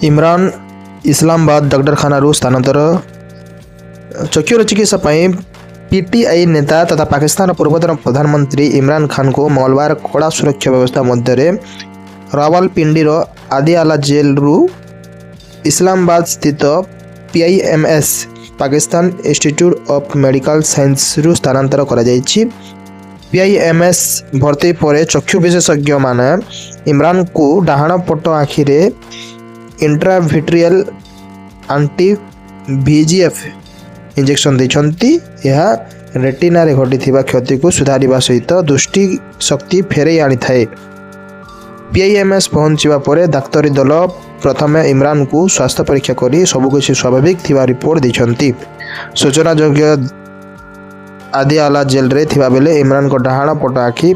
ଇମ୍ରାନ ଇସଲାମାବାଦ ଡାକ୍ତରଖାନାରୁ ସ୍ଥାନାନ୍ତର। ଚକ୍ଷୁର ଚିକିତ୍ସା ପାଇଁ ପିଟିଆଇ ନେତା ତଥା ପାକିସ୍ତାନର ପୂର୍ବତନ ପ୍ରଧାନମନ୍ତ୍ରୀ ଇମ୍ରାନ ଖାନଙ୍କୁ ମଙ୍ଗଳବାର କଡ଼ା ସୁରକ୍ଷା ବ୍ୟବସ୍ଥା ମଧ୍ୟରେ ରାୱାଲପିଣ୍ଡିର ଆଦିଆଲା ଜେଲରୁ ଇସଲାମାବାଦ ସ୍ଥିତ ପିଆଇଏମଏସ୍ ପାକିସ୍ତାନ ଇନଷ୍ଟିଚ୍ୟୁଟ୍ ଅଫ୍ ମେଡିକାଲ ସାଇନ୍ସରୁ ସ୍ଥାନାନ୍ତର କରାଯାଇଛି। ପିଆଇଏମଏସ୍ ଭର୍ତ୍ତି ପରେ ଚକ୍ଷୁ ବିଶେଷଜ୍ଞମାନେ ଇମ୍ରାନଙ୍କୁ ଡାହାଣ ପଟ ଆଖିରେ ଇଣ୍ଟ୍ରାଭିଟ୍ରିଆଲ ଆଣ୍ଟି ଭିଜିଏଫ୍ ଇଞ୍ଜେକ୍ସନ ଦେଇଛନ୍ତି। ଏହା ରେଟିନାରେ ଘଟିଥିବା କ୍ଷତିକୁ ସୁଧାରିବା ସହିତ ଦୃଷ୍ଟି ଶକ୍ତି ଫେରାଇ ଆଣିଥାଏ। ପିଆଇଏମଏସ୍ ପହଞ୍ଚିବା ପରେ ଡାକ୍ତରୀ ଦଳ ପ୍ରଥମେ ଇମ୍ରାନଙ୍କୁ ସ୍ୱାସ୍ଥ୍ୟ ପରୀକ୍ଷା କରି ସବୁକିଛି ସ୍ୱାଭାବିକ ଥିବା ରିପୋର୍ଟ ଦେଇଛନ୍ତି। ସୂଚନାଯୋଗ୍ୟ ଆଦିଆଲା ଜେଲରେ ଥିବାବେଳେ ଇମ୍ରାନଙ୍କ ଡାହାଣ ପଟ ଆଖି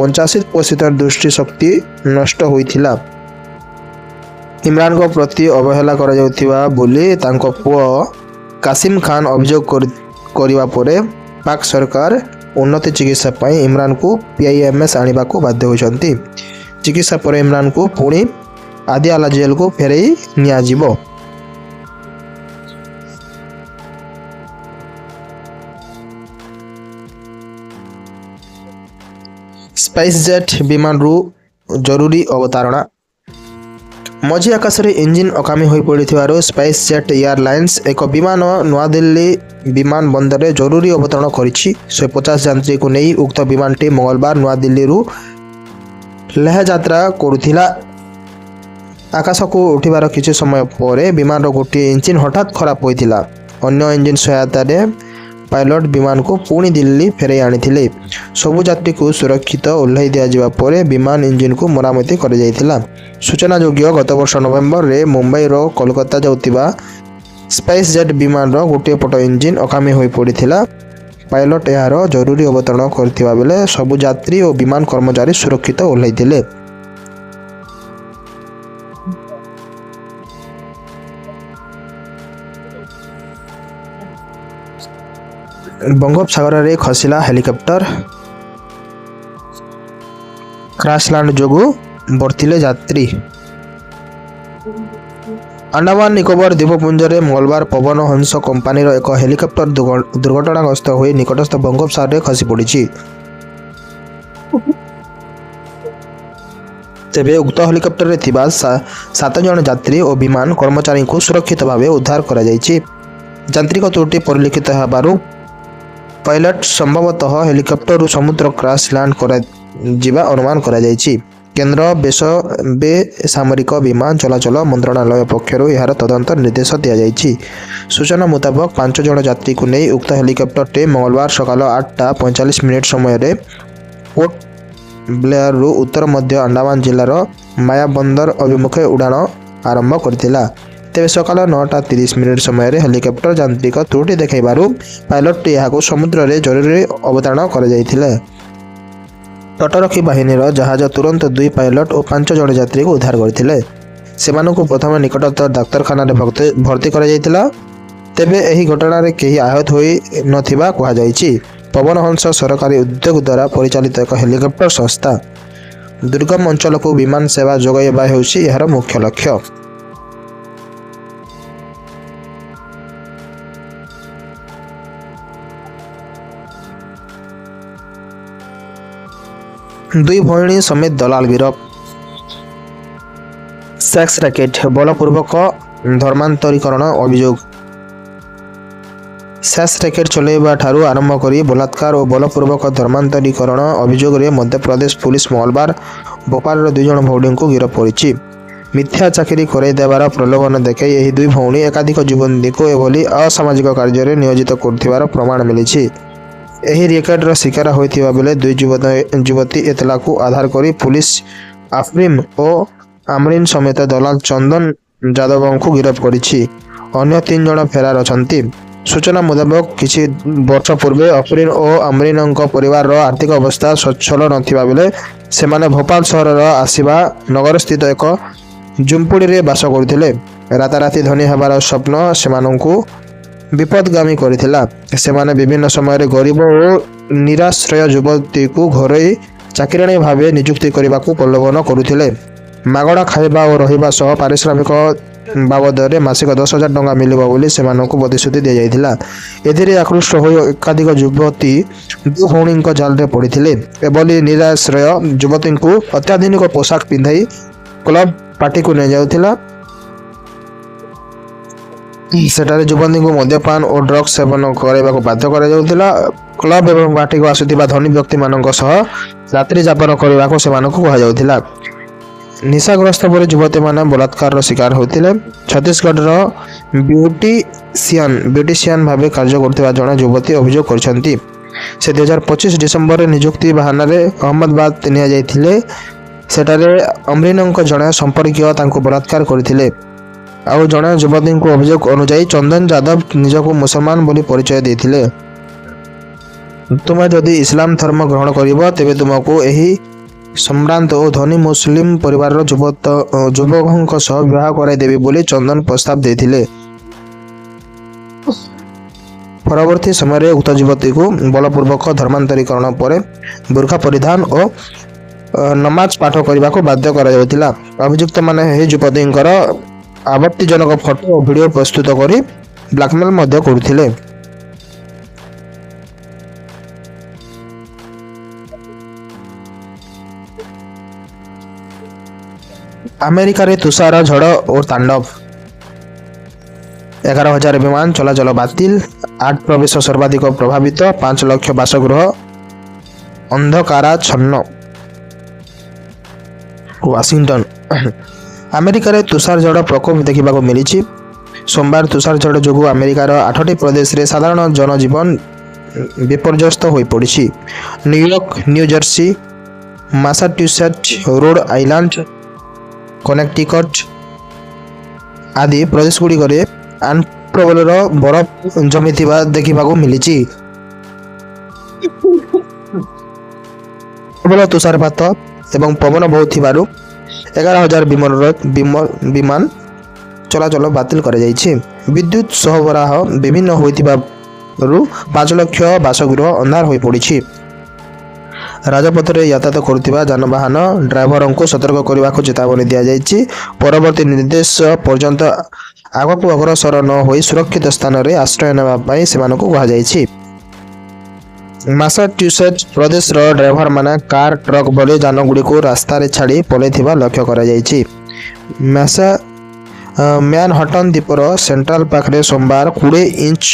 85% ଦୃଷ୍ଟି ଶକ୍ତି ନଷ୍ଟ ହୋଇଥିଲା। ଇମ୍ରାନଙ୍କ ପ୍ରତି ଅବହେଳା କରାଯାଉଥିବା ବୋଲି ତାଙ୍କ ପୁଅ କାସିମ ଖାନ ଅଭିଯୋଗ କରିବା ପରେ ପାକ୍ ସରକାର ଉନ୍ନତ ଚିକିତ୍ସା ପାଇଁ ଇମ୍ରାନଙ୍କୁ ପିଆଇଏମଏସ୍ ଆଣିବାକୁ ବାଧ୍ୟ ହୋଇଛନ୍ତି। ଚିକିତ୍ସା ପରେ ଇମ୍ରାନଙ୍କୁ ପୁଣି ଆଦିଆଲା ଜେଲକୁ ଫେରାଇ ନିଆଯିବ। ସ୍ପାଇସ୍ ଜେଟ୍ ବିମାନରୁ ଜରୁରୀ ଅବତାରଣା। ମଝି ଆକାଶରେ ଇଞ୍ଜିନ୍ ଅକାମୀ ହୋଇପଡ଼ିଥିବାରୁ ସ୍ପାଇସ୍ ଜେଟ୍ ଏୟାରଲାଇନ୍ସ ଏକ ବିମାନ ନୂଆଦିଲ୍ଲୀ ବିମାନ ବନ୍ଦରରେ ଜରୁରୀ ଅବତରଣ କରିଛି। 150 ଯାତ୍ରୀଙ୍କୁ ନେଇ ଉକ୍ତ ବିମାନଟି ମଙ୍ଗଳବାର ନୂଆଦିଲ୍ଲୀରୁ ଲେହ ଯାତ୍ରା କରୁଥିଲା। ଆକାଶକୁ ଉଠିବାର କିଛି ସମୟ ପରେ ବିମାନର ଗୋଟିଏ ଇଞ୍ଜିନ୍ ହଠାତ୍ ଖରାପ ହୋଇଥିଲା। ଅନ୍ୟ ଇଞ୍ଜିନ୍ ସହାୟତାରେ ପାଇଲଟ ବିମାନକୁ ପୁଣି ଦିଲ୍ଲୀ ଫେରାଇ ଆଣିଥିଲେ। ସବୁ ଯାତ୍ରୀଙ୍କୁ ସୁରକ୍ଷିତ ଓହ୍ଲାଇ ଦିଆଯିବା ପରେ ବିମାନ ଇଞ୍ଜିନ୍କୁ ମରାମତି କରାଯାଇଥିଲା। ସୂଚନାଯୋଗ୍ୟ ଗତବର୍ଷ ନଭେମ୍ବରରେ ମୁମ୍ବାଇର କୋଲକାତା ଯାଉଥିବା ସ୍ପାଇସ୍ ଜେଟ୍ ବିମାନର ଗୋଟିଏ ପଟ ଇଞ୍ଜିନ୍ ଅକାମୀ ହୋଇପଡ଼ିଥିଲା। ପାଇଲଟ ଏହାର ଜରୁରୀ ଅବତରଣ କରିଥିବା ବେଳେ ସବୁ ଯାତ୍ରୀ ଓ ବିମାନ କର୍ମଚାରୀ ସୁରକ୍ଷିତ ଓହ୍ଲାଇଥିଲେ। ବଙ୍ଗୋପସାଗରରେ ଖସିଲା ହେଲିକପ୍ଟର। କ୍ରାସଲ୍ୟାଣ୍ଡ ଯୋଗୁଁ ବର୍ତ୍ତିଲେ ଯାତ୍ରୀ। ଆଣ୍ଡାମାନ ନିକୋବର ଦ୍ୱୀପପୁଞ୍ଜରେ ମଙ୍ଗଳବାର ପବନ ହଂସ କମ୍ପାନୀର ଏକ ହେଲିକପ୍ଟର ଦୁର୍ଘଟଣାଗ୍ରସ୍ତ ହୋଇ ନିକଟସ୍ଥ ବଙ୍ଗୋପସାଗରରେ ଖସି ପଡ଼ିଛି। ତେବେ ଉକ୍ତ ହେଲିକପ୍ଟରରେ ଥିବା 7 ଜଣ ଯାତ୍ରୀ ଓ ବିମାନ କର୍ମଚାରୀଙ୍କୁ ସୁରକ୍ଷିତ ଭାବେ ଉଦ୍ଧାର କରାଯାଇଛି। ଯାନ୍ତ୍ରିକ ତ୍ରୁଟି ପରିଲକ୍ଷିତ ହେବାରୁ ପାଇଲଟ ସମ୍ଭବତଃ ହେଲିକପ୍ଟରରୁ ସମୁଦ୍ର କ୍ରାସ୍ ଲ୍ୟାଣ୍ଡ କରାଯିବା ଅନୁମାନ କରାଯାଇଛି। କେନ୍ଦ୍ର ବେସାମରିକ ବିମାନ ଚଳାଚଳ ମନ୍ତ୍ରଣାଳୟ ପକ୍ଷରୁ ଏହାର ତଦନ୍ତ ନିର୍ଦ୍ଦେଶ ଦିଆଯାଇଛି। ସୂଚନା ମୁତାବକ 5 ଜଣ ଯାତ୍ରୀଙ୍କୁ ନେଇ ଉକ୍ତ ହେଲିକପ୍ଟରଟି ମଙ୍ଗଳବାର ସକାଳ 8:45 ସମୟରେ ପୋର୍ଟ ବ୍ଲେୟରରୁ ଉତ୍ତର ମଧ୍ୟ ଆଣ୍ଡାମାନ ଜିଲ୍ଲାର ମାୟାବନ୍ଦର ଅଭିମୁଖେ ଉଡ଼ାଣ ଆରମ୍ଭ କରିଥିଲା। ତେବେ ସକାଳ 9:30 ସମୟରେ ହେଲିକପ୍ଟର ଯାନ୍ତ୍ରିକ ତ୍ରୁଟି ଦେଖାଇବାରୁ ପାଇଲଟଟି ଏହାକୁ ସମୁଦ୍ରରେ ଜରୁରୀ ଅବତରଣ କରାଯାଇଥିଲା। ତଟରକ୍ଷୀ ବାହିନୀର ଜାହାଜ ତୁରନ୍ତ 2 ପାଇଲଟ ଓ 5 ଜଣ ଯାତ୍ରୀଙ୍କୁ ଉଦ୍ଧାର କରିଥିଲେ। ସେମାନଙ୍କୁ ପ୍ରଥମେ ନିକଟସ୍ଥ ଡାକ୍ତରଖାନାରେ ଭର୍ତ୍ତି କରାଯାଇଥିଲା। ତେବେ ଏହି ଘଟଣାରେ କେହି ଆହତ ହୋଇନଥିବା କୁହାଯାଇଛି। ପବନ ହଂସ ସରକାରୀ ଉଦ୍ୟୋଗ ଦ୍ୱାରା ପରିଚାଳିତ ଏକ ହେଲିକପ୍ଟର ସଂସ୍ଥା। ଦୁର୍ଗମ ଅଞ୍ଚଳକୁ ବିମାନ ସେବା ଯୋଗାଇବା ହେଉଛି ଏହାର ମୁଖ୍ୟ ଲକ୍ଷ୍ୟ। ଦୁଇ ଭଉଣୀ ସಮೇତ ଦଲାଲ ଗିରଫ। ସେକ୍ସ ରାକେଟ ବଳପୂର୍ବକ ଧର୍ମାନ୍ତରୀକରଣ ଅଭିଯୋଗ। ସେକ୍ସ ରାକେଟ ଚଳାଇବା ଠାରୁ ଆରମ୍ଭ କରି ବଳାତ୍କାର ଓ ବଳପୂର୍ବକ ଧର୍ମାନ୍ତରୀକରଣ ଅଭିଯୋଗରେ ମଧ୍ୟପ୍ରଦେଶ ପୁଲିସ ମଙ୍ଗଳବାର ଭୋପାଳର 2 ଜଣ ଭଉଣୀଙ୍କୁ ଗିରଫ କରିଛି। ମିଥ୍ୟା ଚାକିରି କରାଇ ଦେବାର ପ୍ରଲୋଭନ ଦେଖାଇ ଏହି 2 ଭଉଣୀ ଏକାଧିକ ଯୁବତୀଙ୍କୁ ଏଭଳି ଅସାମାଜିକ କାର୍ଯ୍ୟରେ ନିୟୋଜିତ କରୁଥିବାର ପ୍ରମାଣ ମିଳିଛି। ଏହି ର୍ୟାକେଟର ଶିକାର ହୋଇଥିବା ବେଳେ 2 ଯୁବତୀ ଏତଲାକୁ ଆଧାର କରି ପୁଲିସ ଆଫରିନ୍ ଓ ଆମରିନ୍ ସମେତ ଦଲାଲ ଚନ୍ଦନ ଯାଦବଙ୍କୁ ଗିରଫ କରିଛି। ଅନ୍ୟ 3 ଜଣ ଫେରାର ଅଛନ୍ତି। ସୂଚନା ମୁତାବକ କିଛି ବର୍ଷ ପୂର୍ବେ ଆଫରିନ୍ ଓ ଆମରିନ୍ଙ୍କ ପରିବାରର ଆର୍ଥିକ ଅବସ୍ଥା ସ୍ୱଚ୍ଛଳ ନଥିବା ବେଳେ ସେମାନେ ଭୋପାଳ ସହରର ଆସିବା ନଗରସ୍ଥିତ ଏକ ଝୁମ୍ପୁଡ଼ିରେ ବାସ କରୁଥିଲେ। ରାତାରାତି ଧନୀ ହେବାର ସ୍ୱପ୍ନ ସେମାନଙ୍କୁ ବିପଦଗାମୀ କରିଥିଲା। ସେମାନେ ବିଭିନ୍ନ ସମୟରେ ଗରିବ ଓ ନିରାଶ୍ରୟ ଯୁବତୀକୁ ଘରୋଇ ଚାକିରିଣୀ ଭାବେ ନିଯୁକ୍ତି କରିବାକୁ ପ୍ରଲୋଭନ କରୁଥିଲେ। ମାଗଣା ଖାଇବା ଓ ରହିବା ସହ ପାରିଶ୍ରମିକ ବାବଦରେ ମାସିକ 10,000 ଟଙ୍କା ମିଳିବ ବୋଲି ସେମାନଙ୍କୁ ପ୍ରତିଶ୍ରୁତି ଦିଆଯାଇଥିଲା। ଏଥିରେ ଆକୃଷ୍ଟ ହୋଇ ଏକାଧିକ ଯୁବତୀ ଦୁଇ ଭଉଣୀଙ୍କ ଜାଲରେ ପଡ଼ିଥିଲେ। ଏଭଳି ନିରାଶ୍ରୟ ଯୁବତୀଙ୍କୁ ଅତ୍ୟାଧୁନିକ ପୋଷାକ ପିନ୍ଧାଇ କ୍ଲବ ପାର୍ଟିକୁ ନିଆଯାଉଥିଲା। ସେଠାରେ ଯୁବତୀଙ୍କୁ ମଦ୍ୟପାନ ଓ ଡ୍ରଗ୍ସ ସେବନ କରାଇବାକୁ ବାଧ୍ୟ କରାଯାଉଥିଲା। କ୍ଲବ ଏବଂ ପାର୍ଟିକୁ ଆସୁଥିବା ଧନୀ ବ୍ୟକ୍ତିମାନଙ୍କ ସହ ରାତ୍ରି ଯାପନ କରିବାକୁ ସେମାନଙ୍କୁ କୁହାଯାଉଥିଲା। ନିଶାଗ୍ରସ୍ତ ପରେ ଯୁବତୀମାନେ ବଳାତ୍କାରର ଶିକାର ହୋଇଥିଲେ। ଛତିଶଗଡ଼ର ବ୍ୟୁଟିସିଆନ ଭାବେ କାର୍ଯ୍ୟ କରୁଥିବା ଜଣେ ଯୁବତୀ ଅଭିଯୋଗ କରିଛନ୍ତି। ସେ 2025 ଡିସେମ୍ବରରେ ନିଯୁକ୍ତି ବାହାନାରେ ଅହମ୍ମଦାବାଦ ନିଆଯାଇଥିଲେ। ସେଠାରେ ଅମ୍ରିନଙ୍କ ଜଣେ ସମ୍ପର୍କୀୟ ତାଙ୍କୁ ବଳାତ୍କାର କରିଥିଲେ। ଆଉ ଜଣେ ଯୁବତୀଙ୍କ ଅଭିଯୋଗ ଅନୁଯାୟୀ ଚନ୍ଦନ ଯାଦବ ନିଜକୁ ମୁସଲମାନ ବୋଲି ପରିଚୟ ଦେଇଥିଲେ। ତୁମେ ଯଦି ଇସଲାମ ଧର୍ମ ଗ୍ରହଣ କରିବ ତେବେ ତୁମକୁ ଏହି ସମ୍ଭ୍ରାନ୍ତ ଓ ଧନୀ ମୁସଲିମ ପରିବାରର ଯୁବକଙ୍କ ସହ ବିବାହ କରାଇଦେବି ବୋଲି ଚନ୍ଦନ ପ୍ରସ୍ତାବ ଦେଇଥିଲେ। ପରବର୍ତ୍ତୀ ସମୟରେ ଉକ୍ତ ଯୁବତୀକୁ ବଳପୂର୍ବକ ଧର୍ମାନ୍ତରୀକରଣ ପରେ ବୁର୍ଖା ପରିଧାନ ଓ ନମାଜ ପାଠ କରିବାକୁ ବାଧ୍ୟ କରାଯାଉଥିଲା। ଅଭିଯୁକ୍ତମାନେ ଏହି ଯୁବତୀଙ୍କର ଆପତ୍ତିଜନକ ଫଟୋ ଓ ଭିଡ଼ିଓ ପ୍ରସ୍ତୁତ କରି ବ୍ଲାକମେଲ୍ ମଧ୍ୟ କରୁଥିଲେ। ଆମେରିକାରେ ତୁଷାର ଝଡ଼ ଓ ତାଣ୍ଡବ। 11,000 ବିମାନ ଚଳାଚଳ ବାତିଲ, 8 ପ୍ରବେଶ ସର୍ବାଧିକ ପ୍ରଭାବିତ, 5 ଲକ୍ଷ ବାସଗୃହ ଅନ୍ଧକାରାଚ୍ଛନ୍ନ। ୱାଶିଂଟନ। ଆମେରିକାରେ ତୁଷାର ଝଡ଼ ପ୍ରକୋପ ଦେଖିବାକୁ ମିଳିଛି। ସୋମବାର ତୁଷାର ଝଡ଼ ଯୋଗୁଁ ଆମେରିକାର 8ଟି ପ୍ରଦେଶରେ ସାଧାରଣ ଜନଜୀବନ ବିପର୍ଯ୍ୟସ୍ତ ହୋଇପଡ଼ିଛି। New York, new jersey, Massachusetts, road island, Connecticut ଆଦି ପ୍ରଦେଶଗୁଡ଼ିକରେ ପ୍ରବଳର ବରଫ ଜମିଥିବା ଦେଖିବାକୁ ମିଳିଛି। ପ୍ରବଳ ତୁଷାରପାତ ଏବଂ ପବନ ବହୁଥିବାରୁ 11,000 ବିମାନ ଚଳାଚଳ ବାତିଲ କରାଯାଇଛି। ବିଦ୍ୟୁତ୍ ସରବରାହ ବିଭିନ୍ନ ହୋଇଥିବାରୁ 5 ଲକ୍ଷ ବାସଗୃହ ଅନ୍ଧାର ହୋଇପଡ଼ିଛି। ରାଜପଥରେ ଯାତାୟାତ କରୁଥିବା ଯାନବାହନ ଡ୍ରାଇଭରଙ୍କୁ ସତର୍କ କରିବାକୁ ଚେତାବନୀ ଦିଆଯାଇଛି। ପରବର୍ତ୍ତୀ ନିର୍ଦ୍ଦେଶ ପର୍ଯ୍ୟନ୍ତ ଆଗକୁ ଅଗ୍ରସର ନ ହୋଇ ସୁରକ୍ଷିତ ସ୍ଥାନରେ ଆଶ୍ରୟ ନେବା ପାଇଁ ସେମାନଙ୍କୁ କୁହାଯାଇଛି। ମାସାଚ୍ୟୁସେଟ୍ସ ପ୍ରଦେଶର ଡ୍ରାଇଭରମାନେ କାର୍, ଟ୍ରକ୍ ଭଳି ଯାନଗୁଡ଼ିକୁ ରାସ୍ତାରେ ଛାଡ଼ି ପଳାଇଥିବା ଲକ୍ଷ୍ୟ କରାଯାଇଛି। ମ୍ୟାନହଟନ ଦ୍ୱୀପର ସେଣ୍ଟ୍ରାଲ ପାର୍କରେ ସୋମବାର 20 ଇଞ୍ଚ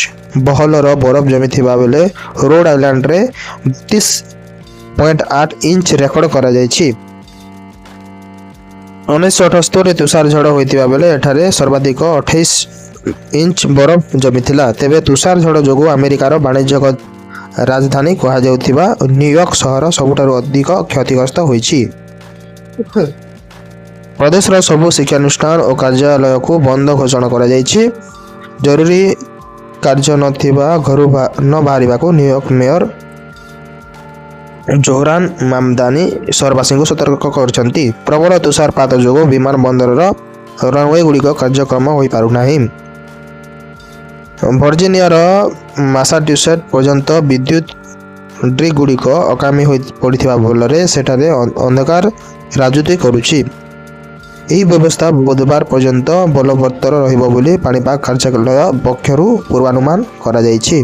ବହଳର ବରଫ ଜମିଥିବା ବେଳେ ରୋଡ୍ ଆଇଲ୍ୟାଣ୍ଡରେ 32.8 ଇଞ୍ଚ ରେକର୍ଡ କରାଯାଇଛି। 1978ରେ ତୁଷାର ଝଡ଼ ହୋଇଥିବା ବେଳେ ଏଠାରେ ସର୍ବାଧିକ 28 ଇଞ୍ଚ ବରଫ ଜମିଥିଲା। ତେବେ ତୁଷାର ଝଡ଼ ଯୋଗୁଁ ଆମେରିକାର ବାଣିଜ୍ୟିକ ରାଜଧାନୀ କୁହାଯାଉଥିବା ନ୍ୟୁୟର୍କ ସହର ସବୁଠାରୁ ଅଧିକ କ୍ଷତିଗ୍ରସ୍ତ ହୋଇଛି। ପ୍ରଦେଶର ସବୁ ଶିକ୍ଷାନୁଷ୍ଠାନ ଓ କାର୍ଯ୍ୟାଳୟକୁ ବନ୍ଦ ଘୋଷଣା କରାଯାଇଛି। ଜରୁରୀ କାର୍ଯ୍ୟ ନଥିବା ଘରୁ ନ ବାହାରିବାକୁ ନ୍ୟୁୟର୍କ ମେୟର ଜୋହରାନ ମାମଦାନି ସହରବାସୀଙ୍କୁ ସତର୍କ କରିଛନ୍ତି। ପ୍ରବଳ ତୁଷାରପାତ ଯୋଗୁଁ ବିମାନ ବନ୍ଦରର ରନୱେଗୁଡ଼ିକ କାର୍ଯ୍ୟକ୍ଷମ ହୋଇପାରୁନାହିଁ। ଭର୍ଜିନିଆର ମାସାଚ୍ୟୁସେଟ୍ସ ପର୍ଯ୍ୟନ୍ତ ବିଦ୍ୟୁତ୍ ଗ୍ରିଡ୍ଗୁଡ଼ିକ ଅକାମୀ ହୋଇ ପଡ଼ିଥିବା ଫଳରେ ସେଠାରେ ଅନ୍ଧକାର ରାଜୁତି କରୁଛି। ଏହି ବ୍ୟବସ୍ଥା ବୁଧବାର ପର୍ଯ୍ୟନ୍ତ ବଳବତ୍ତର ରହିବ ବୋଲି ପାଣିପାଗ କାର୍ଯ୍ୟାଳୟ ପକ୍ଷରୁ ପୂର୍ବାନୁମାନ କରାଯାଇଛି।